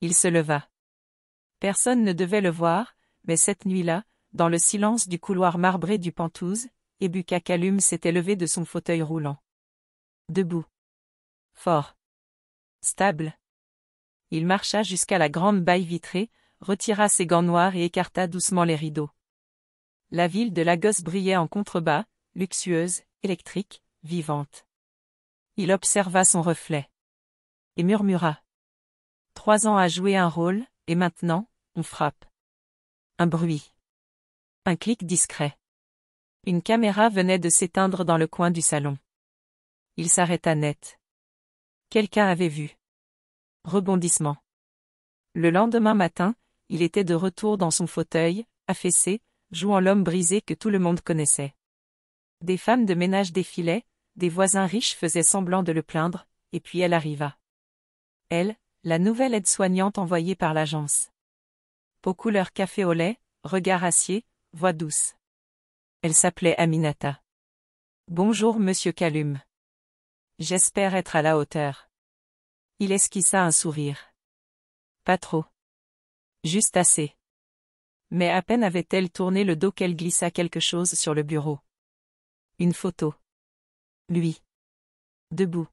Il se leva. Personne ne devait le voir, mais cette nuit-là, dans le silence du couloir marbré du Penthouse, Ebuka Kalum s'était levé de son fauteuil roulant. Debout. Fort. Stable. Il marcha jusqu'à la grande baille vitrée, retira ses gants noirs et écarta doucement les rideaux. La ville de Lagos brillait en contrebas, luxueuse, électrique, vivante. Il observa son reflet. Et murmura. 3 ans à jouer un rôle, et maintenant, on frappe. Un bruit. Un clic discret. Une caméra venait de s'éteindre dans le coin du salon. Il s'arrêta net. Quelqu'un avait vu. Rebondissement. Le lendemain matin, il était de retour dans son fauteuil, affaissé, jouant l'homme brisé que tout le monde connaissait. Des femmes de ménage défilaient, des voisins riches faisaient semblant de le plaindre, et puis elle arriva. Elle, la nouvelle aide-soignante envoyée par l'agence. Peau couleur café au lait, regard acier, voix douce. Elle s'appelait Aminata. Bonjour monsieur Kalum. J'espère être à la hauteur. Il esquissa un sourire. Pas trop. Juste assez. Mais à peine avait-elle tourné le dos qu'elle glissa quelque chose sur le bureau. Une photo. Lui. Debout.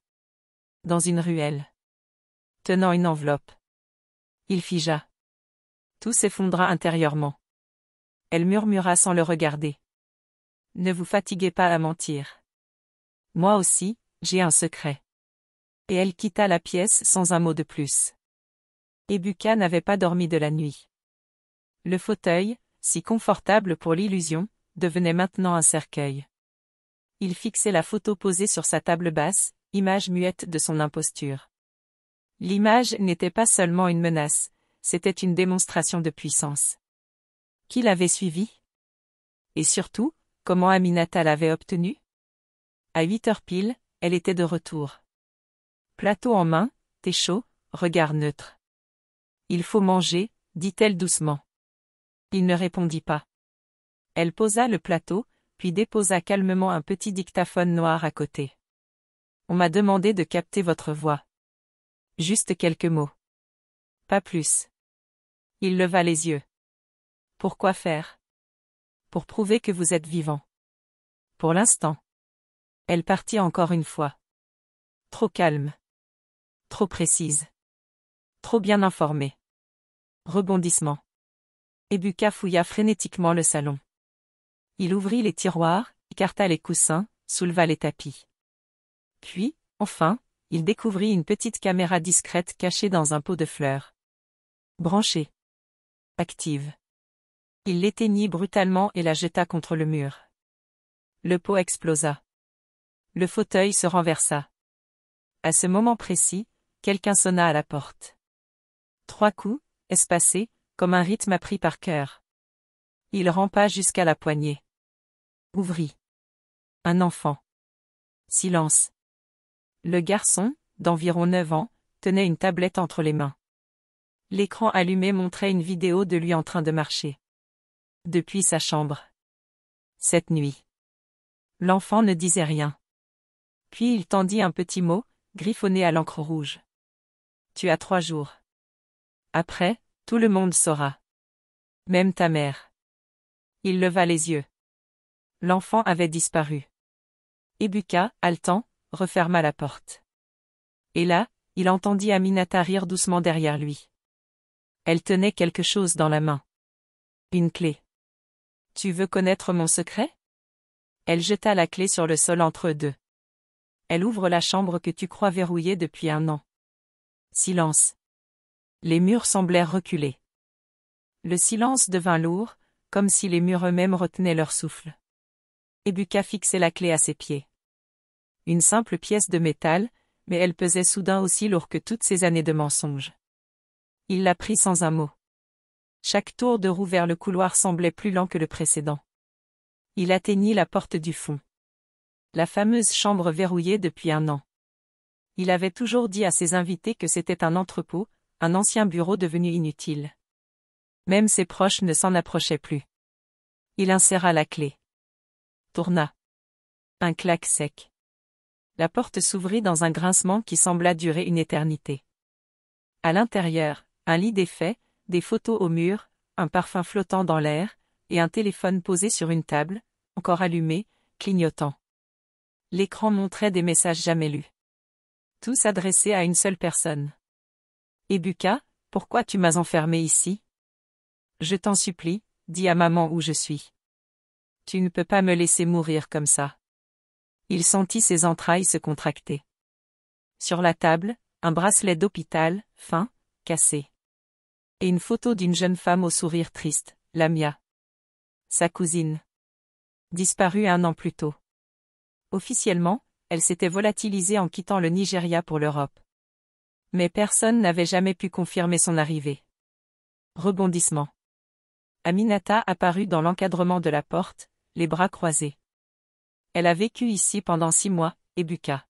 Dans une ruelle. Tenant une enveloppe. Il figea. Tout s'effondra intérieurement. Elle murmura sans le regarder. Ne vous fatiguez pas à mentir. Moi aussi, j'ai un secret. Et elle quitta la pièce sans un mot de plus. Ebuka n'avait pas dormi de la nuit. Le fauteuil, si confortable pour l'illusion, devenait maintenant un cercueil. Il fixait la photo posée sur sa table basse, image muette de son imposture. L'image n'était pas seulement une menace, c'était une démonstration de puissance. Qui l'avait suivie? Et surtout, comment Aminata l'avait obtenue? À 8h pile, elle était de retour. Plateau en main, thé chaud, regard neutre. Il faut manger, dit-elle doucement. Il ne répondit pas. Elle posa le plateau, puis déposa calmement un petit dictaphone noir à côté. On m'a demandé de capter votre voix. Juste quelques mots. Pas plus. Il leva les yeux. Pourquoi faire? Pour prouver que vous êtes vivant. Pour l'instant. Elle partit encore une fois. Trop calme. Trop précise. Trop bien informée. Rebondissement. Ebuka fouilla frénétiquement le salon. Il ouvrit les tiroirs, écarta les coussins, souleva les tapis. Puis, enfin, il découvrit une petite caméra discrète cachée dans un pot de fleurs. Branchée. Active. Il l'éteignit brutalement et la jeta contre le mur. Le pot explosa. Le fauteuil se renversa. À ce moment précis, quelqu'un sonna à la porte. 3 coups, espacés, comme un rythme appris par cœur. Il rampa jusqu'à la poignée. Ouvrit. Un enfant. Silence. Le garçon, d'environ 9 ans, tenait une tablette entre les mains. L'écran allumé montrait une vidéo de lui en train de marcher. Depuis sa chambre. Cette nuit. L'enfant ne disait rien. Puis il tendit un petit mot, griffonné à l'encre rouge. Tu as 3 jours. Après, tout le monde saura. Même ta mère. Il leva les yeux. L'enfant avait disparu. Ebuka, haletant, referma la porte. Et là, il entendit Aminata rire doucement derrière lui. Elle tenait quelque chose dans la main. Une clé. Tu veux connaître mon secret? Elle jeta la clé sur le sol entre eux deux. Elle ouvre la chambre que tu crois verrouillée depuis 1 an. Silence. Les murs semblèrent reculer. Le silence devint lourd, comme si les murs eux-mêmes retenaient leur souffle. Ebuka fixait la clé à ses pieds. Une simple pièce de métal, mais elle pesait soudain aussi lourd que toutes ces années de mensonges. Il la prit sans un mot. Chaque tour de roue vers le couloir semblait plus lent que le précédent. Il atteignit la porte du fond. La fameuse chambre verrouillée depuis 1 an. Il avait toujours dit à ses invités que c'était un entrepôt, un ancien bureau devenu inutile. Même ses proches ne s'en approchaient plus. Il inséra la clé. Tourna. Un clac sec. La porte s'ouvrit dans un grincement qui sembla durer une éternité. À l'intérieur, Un lit défait, des photos au mur, un parfum flottant dans l'air, et un téléphone posé sur une table, encore allumé, clignotant. L'écran montrait des messages jamais lus. Tous adressés à une seule personne. Ebuka, pourquoi tu m'as enfermé ici? Je t'en supplie, dis à maman où je suis. Tu ne peux pas me laisser mourir comme ça. Il sentit ses entrailles se contracter. Sur la table, un bracelet d'hôpital, fin, cassé. Et une photo d'une jeune femme au sourire triste, Lamia. Sa cousine. Disparue 1 an plus tôt. Officiellement, elle s'était volatilisée en quittant le Nigeria pour l'Europe. Mais personne n'avait jamais pu confirmer son arrivée. Rebondissement. Aminata apparut dans l'encadrement de la porte, les bras croisés. Elle a vécu ici pendant 6 mois, Ebuka.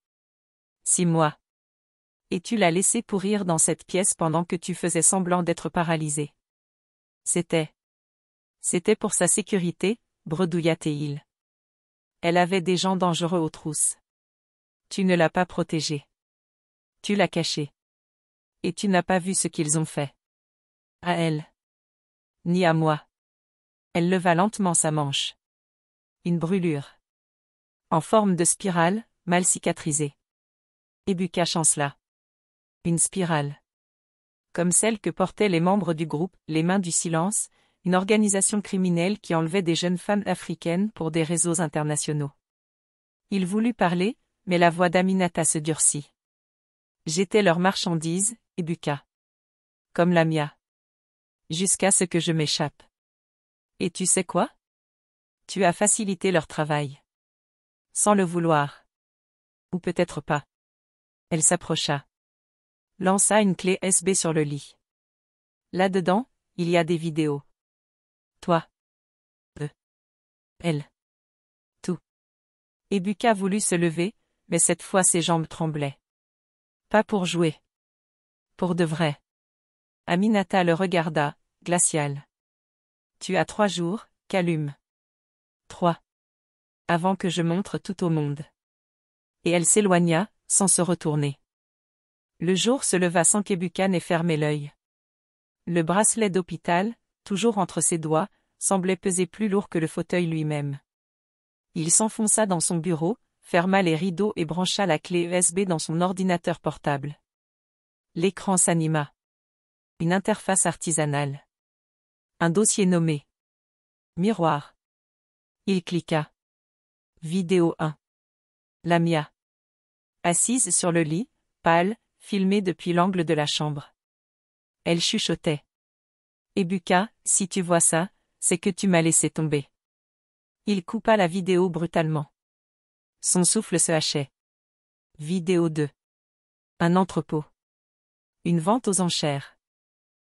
6 mois. Et tu l'as laissée pourrir dans cette pièce pendant que tu faisais semblant d'être paralysé. C'était pour sa sécurité, bredouilla Théil. Elle avait des gens dangereux aux trousses. Tu ne l'as pas protégée. Tu l'as cachée. Et tu n'as pas vu ce qu'ils ont fait. À elle. Ni à moi. Elle leva lentement sa manche. Une brûlure. En forme de spirale, mal cicatrisée. Ebuka chancela. Une spirale. Comme celle que portaient les membres du groupe Les Mains du Silence, une organisation criminelle qui enlevait des jeunes femmes africaines pour des réseaux internationaux. Il voulut parler, mais la voix d'Aminata se durcit. J'étais leur marchandise, Ebuka. Comme la mia. Jusqu'à ce que je m'échappe. Et tu sais quoi? Tu as facilité leur travail. Sans le vouloir. Ou peut-être pas. Elle s'approcha. Lança une clé USB sur le lit. Là-dedans, il y a des vidéos. Toi. Eux. Elle. Tout. Ebuka voulut se lever, mais cette fois ses jambes tremblaient. Pas pour jouer. Pour de vrai. Aminata le regarda, glaciale. Tu as 3 jours, Kalum. 3. Avant que je montre tout au monde. Et elle s'éloigna, sans se retourner. Le jour se leva sans qu'Ebuka n'ait fermé l'œil. Le bracelet d'hôpital, toujours entre ses doigts, semblait peser plus lourd que le fauteuil lui-même. Il s'enfonça dans son bureau, ferma les rideaux et brancha la clé USB dans son ordinateur portable. L'écran s'anima. Une interface artisanale. Un dossier nommé. Miroir. Il cliqua. Vidéo 1. Lamia. Assise sur le lit, pâle, filmée depuis l'angle de la chambre. Elle chuchotait. Ebuka, si tu vois ça, c'est que tu m'as laissé tomber. Il coupa la vidéo brutalement. Son souffle se hachait. Vidéo 2. Un entrepôt. Une vente aux enchères.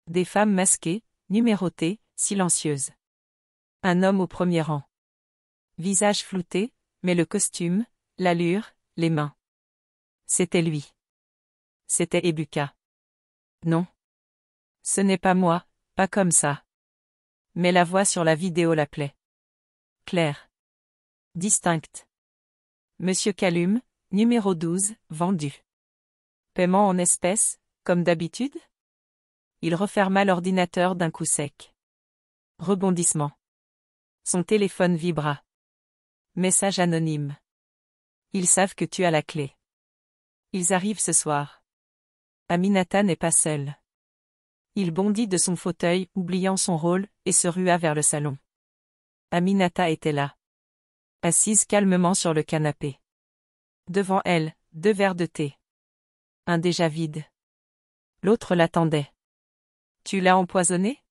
Des femmes masquées, numérotées, silencieuses. Un homme au premier rang. Visage flouté, mais le costume, l'allure, les mains. C'était lui. C'était Ebuka. Non. Ce n'est pas moi, pas comme ça. Mais la voix sur la vidéo l'appelait. Claire. Distincte. Monsieur Kalum, numéro 12, vendu. Paiement en espèces, comme d'habitude? Il referma l'ordinateur d'un coup sec. Rebondissement. Son téléphone vibra. Message anonyme. Ils savent que tu as la clé. Ils arrivent ce soir. Aminata n'est pas seule. Il bondit de son fauteuil, oubliant son rôle, et se rua vers le salon. Aminata était là. Assise calmement sur le canapé. Devant elle, 2 verres de thé. Un déjà vide. L'autre l'attendait. Tu l'as empoisonné?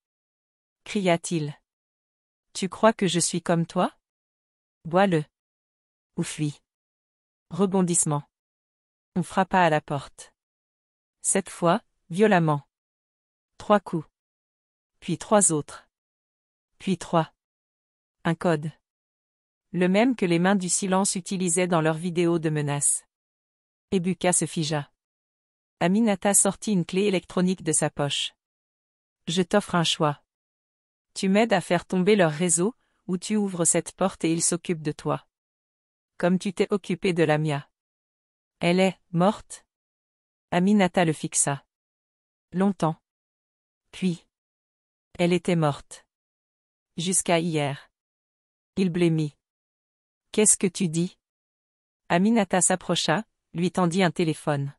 Cria-t-il. Tu crois que je suis comme toi? Bois-le. Ou fuis. Rebondissement. On frappa à la porte. Cette fois, violemment. 3 coups. Puis 3 autres. Puis 3. Un code. Le même que les Mains du Silence utilisaient dans leurs vidéos de menaces. Ebuka se figea. Aminata sortit une clé électronique de sa poche. Je t'offre un choix. Tu m'aides à faire tomber leur réseau, ou tu ouvres cette porte et ils s'occupent de toi. Comme tu t'es occupé de la mia. Elle est morte? Aminata le fixa. Longtemps. Puis, elle était morte. Jusqu'à hier. Il blêmit. Qu'est-ce que tu dis? Aminata s'approcha, lui tendit un téléphone.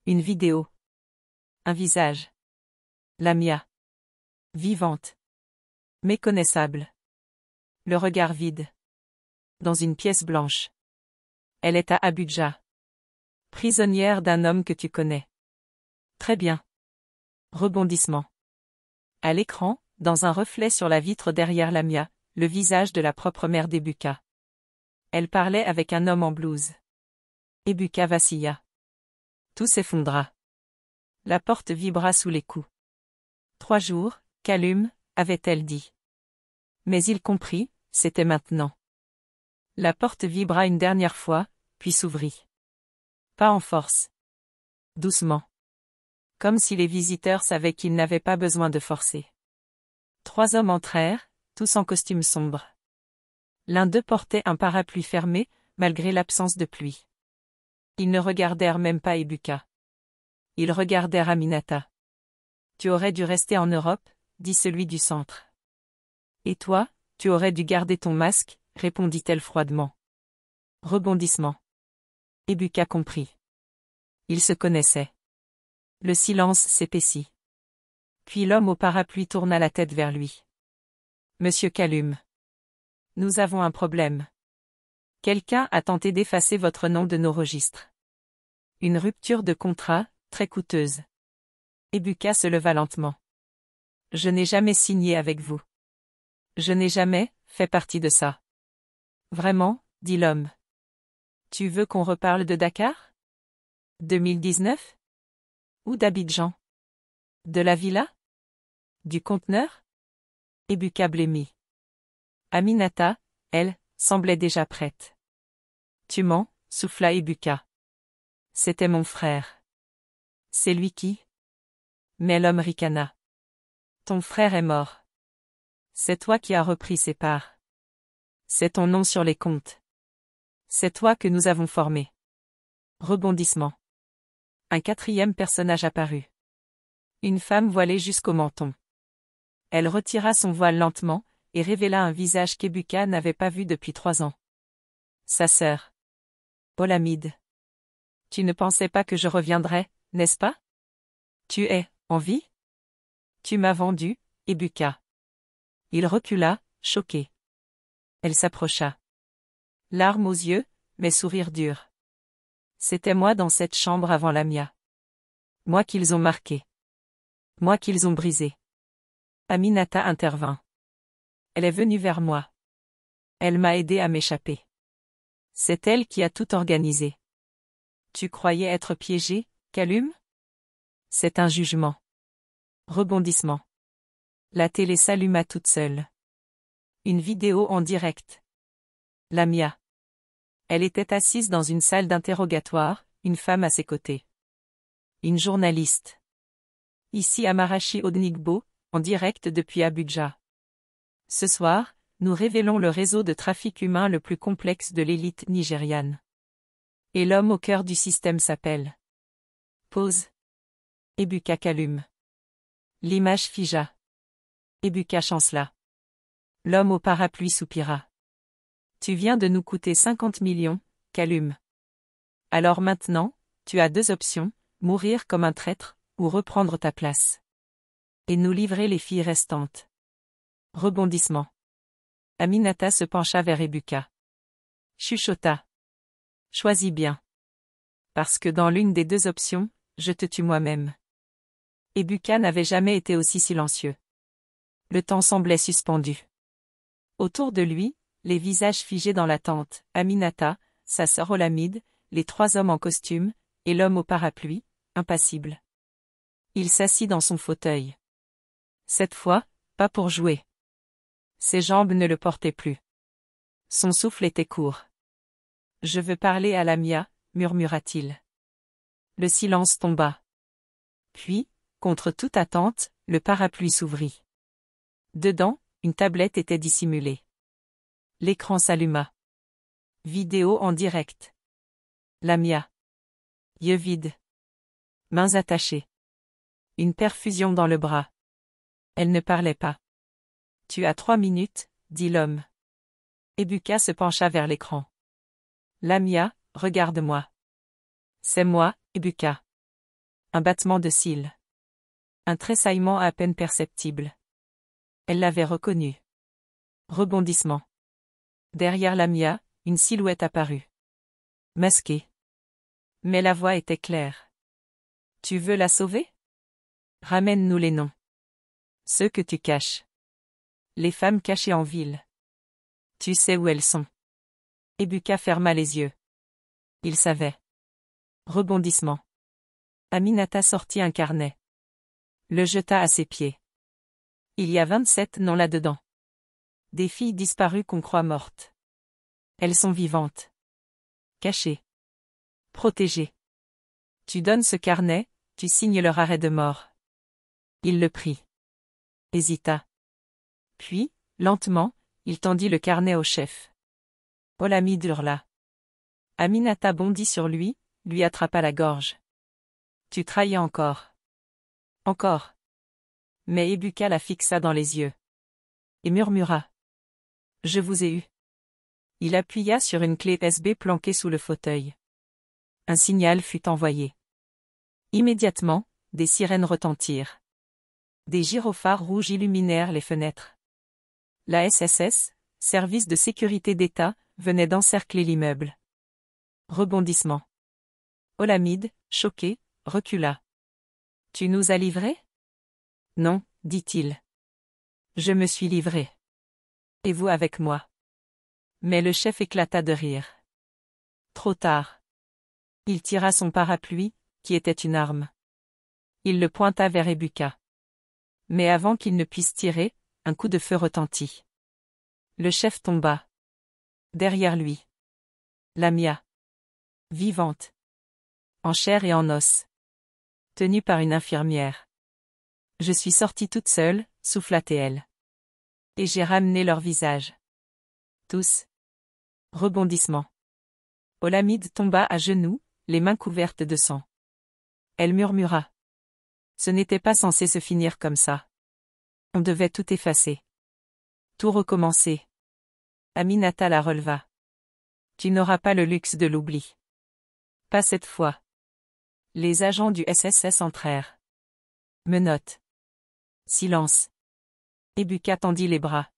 Une vidéo. Un visage. Lamia. Vivante. Méconnaissable. Le regard vide. Dans une pièce blanche. Elle est à Abuja. Prisonnière d'un homme que tu connais. Très bien. Rebondissement. À l'écran, dans un reflet sur la vitre derrière Lamia, le visage de la propre mère d'Ebuka. Elle parlait avec un homme en blouse. Ebuka vacilla. Tout s'effondra. La porte vibra sous les coups. 3 jours, Kalum, avait-elle dit. Mais il comprit, c'était maintenant. La porte vibra une dernière fois, puis s'ouvrit. Pas en force. Doucement. Comme si les visiteurs savaient qu'ils n'avaient pas besoin de forcer. 3 hommes entrèrent, tous en costume sombre. L'un d'eux portait un parapluie fermé, malgré l'absence de pluie. Ils ne regardèrent même pas Ebuka. Ils regardèrent Aminata. Tu aurais dû rester en Europe, dit celui du centre. Et toi, tu aurais dû garder ton masque, répondit-elle froidement. Rebondissement. Ebuka comprit. Ils se connaissaient. Le silence s'épaissit. Puis l'homme au parapluie tourna la tête vers lui. Monsieur Kalum. Nous avons un problème. Quelqu'un a tenté d'effacer votre nom de nos registres. Une rupture de contrat, très coûteuse. Ebuka se leva lentement. Je n'ai jamais signé avec vous. Je n'ai jamais fait partie de ça. Vraiment, dit l'homme. Tu veux qu'on reparle de Dakar? 2019? Ou d'Abidjan? De la villa? Du conteneur? Ebuka blêmit. Aminata, elle, semblait déjà prête. Tu mens, souffla Ebuka. C'était mon frère. C'est lui qui? Mais l'homme ricana. Ton frère est mort. C'est toi qui as repris ses parts. C'est ton nom sur les comptes. C'est toi que nous avons formé. Rebondissement. Un 4e personnage apparut. Une femme voilée jusqu'au menton. Elle retira son voile lentement, et révéla un visage qu'Ebuka n'avait pas vu depuis 3 ans. Sa sœur. Olamide. Tu ne pensais pas que je reviendrais, n'est-ce pas? Tu es, en vie? Tu m'as vendu, Ebuka. Il recula, choqué. Elle s'approcha. Larmes aux yeux, mais sourire dur. C'était moi dans cette chambre avant Lamia. Moi qu'ils ont marqué. Moi qu'ils ont brisé. Aminata intervint. Elle est venue vers moi. Elle m'a aidé à m'échapper. C'est elle qui a tout organisé. Tu croyais être piégé, Kalum? C'est un jugement. Rebondissement. La télé s'alluma toute seule. Une vidéo en direct. Lamia. Elle était assise dans une salle d'interrogatoire, une femme à ses côtés. Une journaliste. Ici Amarachi Odenigbo, en direct depuis Abuja. Ce soir, nous révélons le réseau de trafic humain le plus complexe de l'élite nigériane. Et l'homme au cœur du système s'appelle. Pause. Ebuka Kalum. L'image figea. Ebuka chancela. L'homme au parapluie soupira. Tu viens de nous coûter 50 millions, Kalum. Alors maintenant, tu as 2 options, mourir comme un traître, ou reprendre ta place. Et nous livrer les filles restantes. Rebondissement. Aminata se pencha vers Ebuka. Chuchota. Choisis bien. Parce que dans l'une des 2 options, je te tue moi-même. Ebuka n'avait jamais été aussi silencieux. Le temps semblait suspendu. Autour de lui, les visages figés dans l'attente, Aminata, sa sœur Olamide, les 3 hommes en costume, et l'homme au parapluie, impassible. Il s'assit dans son fauteuil. Cette fois, pas pour jouer. Ses jambes ne le portaient plus. Son souffle était court. Je veux parler à Lamia, murmura-t-il. Le silence tomba. Puis, contre toute attente, le parapluie s'ouvrit. Dedans, une tablette était dissimulée. L'écran s'alluma. Vidéo en direct. Lamia. Yeux vides. Mains attachées. Une perfusion dans le bras. Elle ne parlait pas. Tu as 3 minutes, dit l'homme. Ebuka se pencha vers l'écran. Lamia, regarde-moi. C'est moi, Ebuka. Un battement de cils. Un tressaillement à peine perceptible. Elle l'avait reconnu. Rebondissement. Derrière Lamia, une silhouette apparut. Masquée. Mais la voix était claire. Tu veux la sauver? Ramène-nous les noms. Ceux que tu caches. Les femmes cachées en ville. Tu sais où elles sont. Ebuka ferma les yeux. Il savait. Rebondissement. Aminata sortit un carnet. Le jeta à ses pieds. Il y a 27 noms là-dedans. Des filles disparues qu'on croit mortes. Elles sont vivantes. Cachées. Protégées. Tu donnes ce carnet, tu signes leur arrêt de mort. Il le prit. Hésita. Puis, lentement, il tendit le carnet au chef. Olamide hurla. Aminata bondit sur lui attrapa la gorge. Tu trahis encore. Encore. Mais Ebuka la fixa dans les yeux. Et murmura. Je vous ai eu. Il appuya sur une clé USB planquée sous le fauteuil. Un signal fut envoyé. Immédiatement, des sirènes retentirent. Des gyrophares rouges illuminèrent les fenêtres. La SSS, Service de sécurité d'État, venait d'encercler l'immeuble. Rebondissement. Olamide, choqué, recula. Tu nous as livrés? Non, dit-il. Je me suis livré. Et vous avec moi. Mais le chef éclata de rire. Trop tard. Il tira son parapluie, qui était une arme. Il le pointa vers Ebuka. Mais avant qu'il ne puisse tirer, un coup de feu retentit. Le chef tomba. Derrière lui. Lamia. Vivante. En chair et en os. Tenue par une infirmière. Je suis sortie toute seule, souffla-t-elle. Et j'ai ramené leur visage. Tous. Rebondissement. Olamide tomba à genoux, les mains couvertes de sang. Elle murmura. Ce n'était pas censé se finir comme ça. On devait tout effacer. Tout recommencer. Aminata la releva. Tu n'auras pas le luxe de l'oubli. Pas cette fois. Les agents du SSS entrèrent. Menottes. Silence. Ebuka tendit les bras.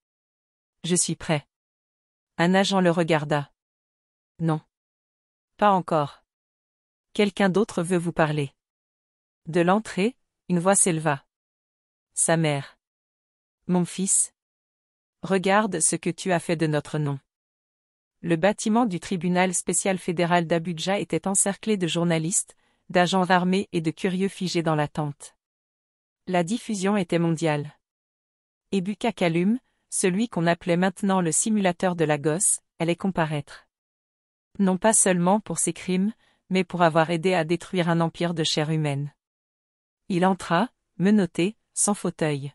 Je suis prêt. Un agent le regarda. Non. Pas encore. Quelqu'un d'autre veut vous parler. De l'entrée, une voix s'éleva. Sa mère. Mon fils. Regarde ce que tu as fait de notre nom. Le bâtiment du tribunal spécial fédéral d'Abuja était encerclé de journalistes, d'agents armés et de curieux figés dans l'attente. La diffusion était mondiale. Ebuka Kalum, celui qu'on appelait maintenant le simulateur de Lagos, allait comparaître. Non pas seulement pour ses crimes, mais pour avoir aidé à détruire un empire de chair humaine. Il entra, menotté, sans fauteuil.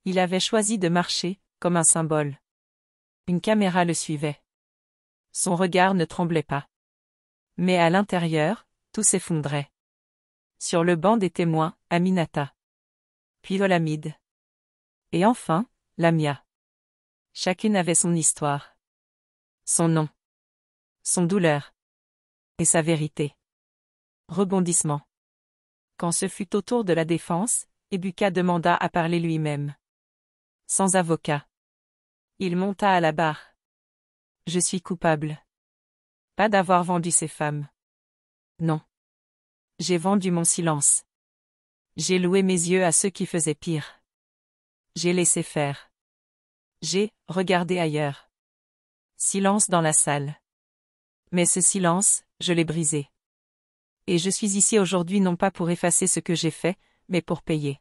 Il avait choisi de marcher, comme un symbole. Une caméra le suivait. Son regard ne tremblait pas. Mais à l'intérieur, tout s'effondrait. Sur le banc des témoins, Aminata. Puis Olamide. Et enfin, Lamia. Chacune avait son histoire. Son nom. Son douleur. Et sa vérité. Rebondissement. Quand ce fut au tour de la défense, Ebuka demanda à parler lui-même. Sans avocat. Il monta à la barre. Je suis coupable. Pas d'avoir vendu ces femmes. Non. J'ai vendu mon silence. J'ai loué mes yeux à ceux qui faisaient pire. J'ai laissé faire. J'ai regardé ailleurs. Silence dans la salle. Mais ce silence, je l'ai brisé. Et je suis ici aujourd'hui non pas pour effacer ce que j'ai fait, mais pour payer.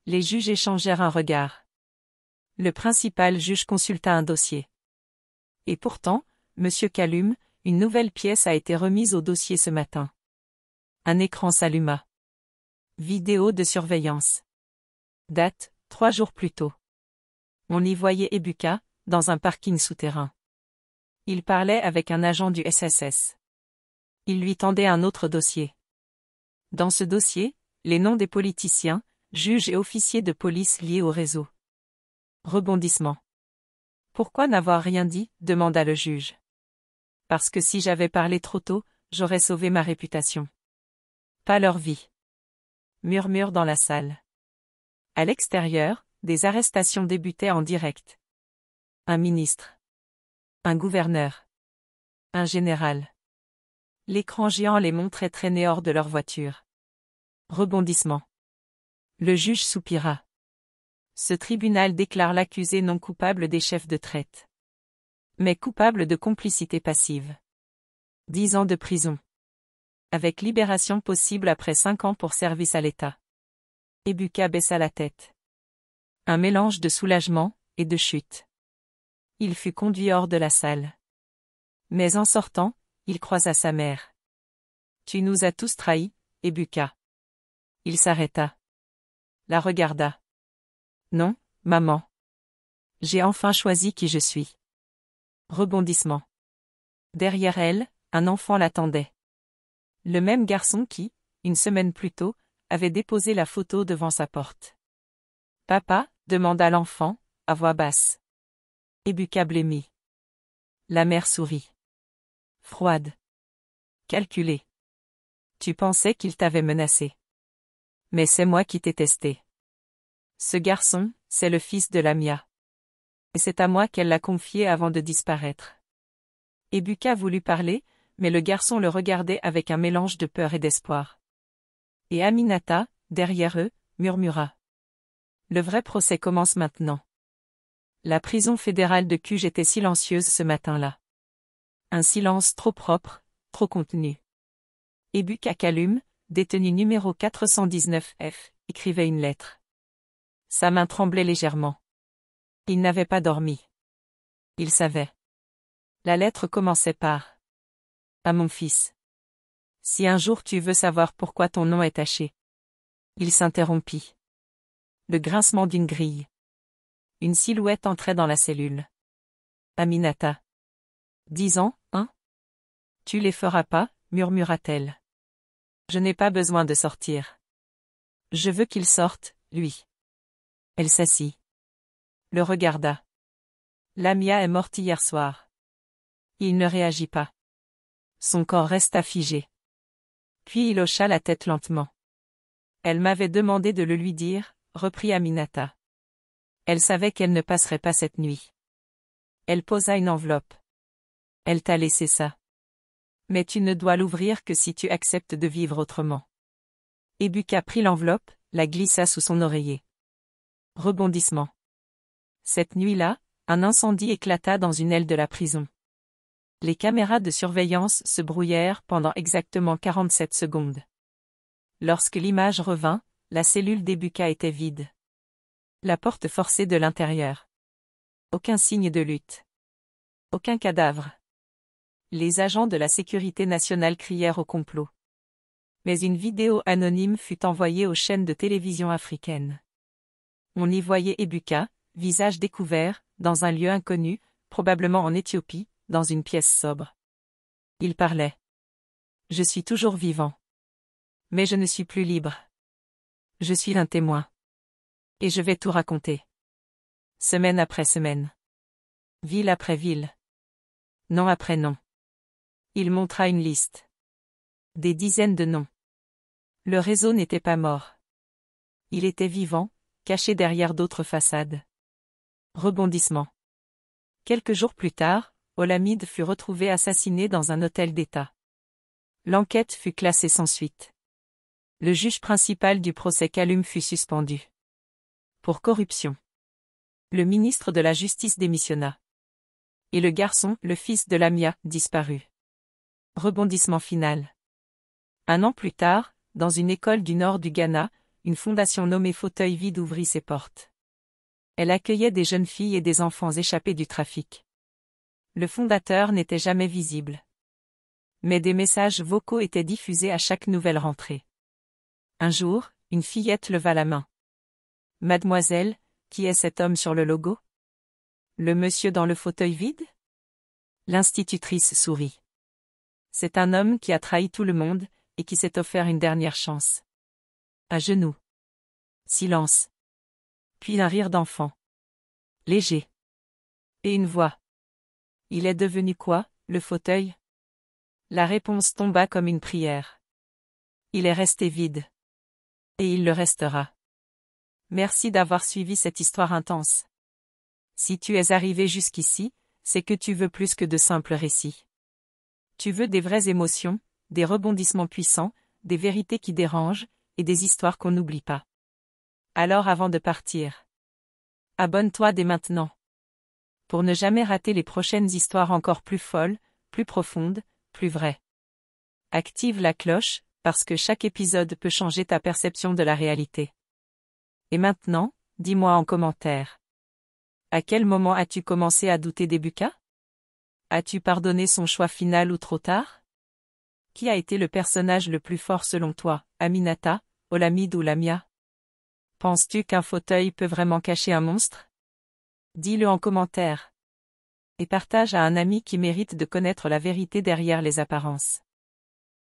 Les juges échangèrent un regard. Le principal juge consulta un dossier. Et pourtant, Monsieur Kalum, une nouvelle pièce a été remise au dossier ce matin. Un écran s'alluma. Vidéo de surveillance. Date, 3 jours plus tôt. On y voyait Ebuka, dans un parking souterrain. Il parlait avec un agent du SSS. Il lui tendait un autre dossier. Dans ce dossier, les noms des politiciens, Juge et officier de police liés au réseau. Rebondissement. Pourquoi n'avoir rien dit, demanda le juge. Parce que si j'avais parlé trop tôt, j'aurais sauvé ma réputation. Pas leur vie. Murmure dans la salle. À l'extérieur, des arrestations débutaient en direct. Un ministre. Un gouverneur. Un général. L'écran géant les montrait traîner hors de leur voiture. Rebondissement. Le juge soupira. Ce tribunal déclare l'accusé non coupable des chefs de traite. Mais coupable de complicité passive. 10 ans de prison. Avec libération possible après 5 ans pour service à l'État. Ebuka baissa la tête. Un mélange de soulagement et de chute. Il fut conduit hors de la salle. Mais en sortant, il croisa sa mère. Tu nous as tous trahis, Ebuka. Il s'arrêta. La regarda. Non, maman. J'ai enfin choisi qui je suis. Rebondissement. Derrière elle, un enfant l'attendait. Le même garçon qui, une semaine plus tôt, avait déposé la photo devant sa porte. Papa, demanda l'enfant, à voix basse. Ebuka blêmit. La mère sourit. Froide. Calculée. Tu pensais qu'il t'avait menacé. Mais c'est moi qui t'ai testé. Ce garçon, c'est le fils de Lamia. Et c'est à moi qu'elle l'a confié avant de disparaître. Ebuka voulut parler, mais le garçon le regardait avec un mélange de peur et d'espoir. Et Aminata, derrière eux, murmura. Le vrai procès commence maintenant. La prison fédérale de Cuges était silencieuse ce matin-là. Un silence trop propre, trop contenu. Ebuka Kalum, détenu numéro 419F, écrivait une lettre. Sa main tremblait légèrement. Il n'avait pas dormi. Il savait. La lettre commençait par « À mon fils. Si un jour tu veux savoir pourquoi ton nom est taché. » Il s'interrompit. Le grincement d'une grille. Une silhouette entrait dans la cellule. Aminata. 10 ans, hein? Tu les feras pas, murmura-t-elle. Je n'ai pas besoin de sortir. Je veux qu'il sorte, lui. Elle s'assit. Le regarda. Lamia est morte hier soir. Il ne réagit pas. Son corps resta figé. Puis il hocha la tête lentement. Elle m'avait demandé de le lui dire, reprit Aminata. Elle savait qu'elle ne passerait pas cette nuit. Elle posa une enveloppe. Elle t'a laissé ça. Mais tu ne dois l'ouvrir que si tu acceptes de vivre autrement. Ebuka prit l'enveloppe, la glissa sous son oreiller. Rebondissement. Cette nuit-là, un incendie éclata dans une aile de la prison. Les caméras de surveillance se brouillèrent pendant exactement 47 secondes. Lorsque l'image revint, la cellule d'Ebuka était vide. La porte forcée de l'intérieur. Aucun signe de lutte. Aucun cadavre. Les agents de la sécurité nationale crièrent au complot. Mais une vidéo anonyme fut envoyée aux chaînes de télévision africaines. On y voyait Ebuka, visage découvert, dans un lieu inconnu, probablement en Éthiopie, dans une pièce sobre. Il parlait. Je suis toujours vivant. Mais je ne suis plus libre. Je suis un témoin. Et je vais tout raconter. Semaine après semaine. Ville après ville. Nom après nom. Il montra une liste. Des dizaines de noms. Le réseau n'était pas mort. Il était vivant, caché derrière d'autres façades. Rebondissement. Quelques jours plus tard, Olamide fut retrouvé assassiné dans un hôtel d'État. L'enquête fut classée sans suite. Le juge principal du procès Kalum fut suspendu. Pour corruption. Le ministre de la Justice démissionna. Et le garçon, le fils de Lamia, disparut. Rebondissement final. 1 an plus tard, dans une école du nord du Ghana, une fondation nommée Fauteuil Vide ouvrit ses portes. Elle accueillait des jeunes filles et des enfants échappés du trafic. Le fondateur n'était jamais visible. Mais des messages vocaux étaient diffusés à chaque nouvelle rentrée. Un jour, une fillette leva la main. Mademoiselle, qui est cet homme sur le logo? Le monsieur dans le fauteuil vide? L'institutrice sourit. C'est un homme qui a trahi tout le monde, et qui s'est offert une dernière chance. À genoux. Silence. Puis un rire d'enfant. Léger. Et une voix. Il est devenu quoi, le fauteuil? La réponse tomba comme une prière. Il est resté vide. Et il le restera. Merci d'avoir suivi cette histoire intense. Si tu es arrivé jusqu'ici, c'est que tu veux plus que de simples récits. Tu veux des vraies émotions, des rebondissements puissants, des vérités qui dérangent, et des histoires qu'on n'oublie pas. Alors avant de partir, abonne-toi dès maintenant. Pour ne jamais rater les prochaines histoires encore plus folles, plus profondes, plus vraies. Active la cloche, parce que chaque épisode peut changer ta perception de la réalité. Et maintenant, dis-moi en commentaire. À quel moment as-tu commencé à douter d'Ebuka? As-tu pardonné son choix final ou trop tard? Qui a été le personnage le plus fort selon toi, Aminata, Olamide ou Lamia? Penses-tu qu'un fauteuil peut vraiment cacher un monstre? Dis-le en commentaire. Et partage à un ami qui mérite de connaître la vérité derrière les apparences.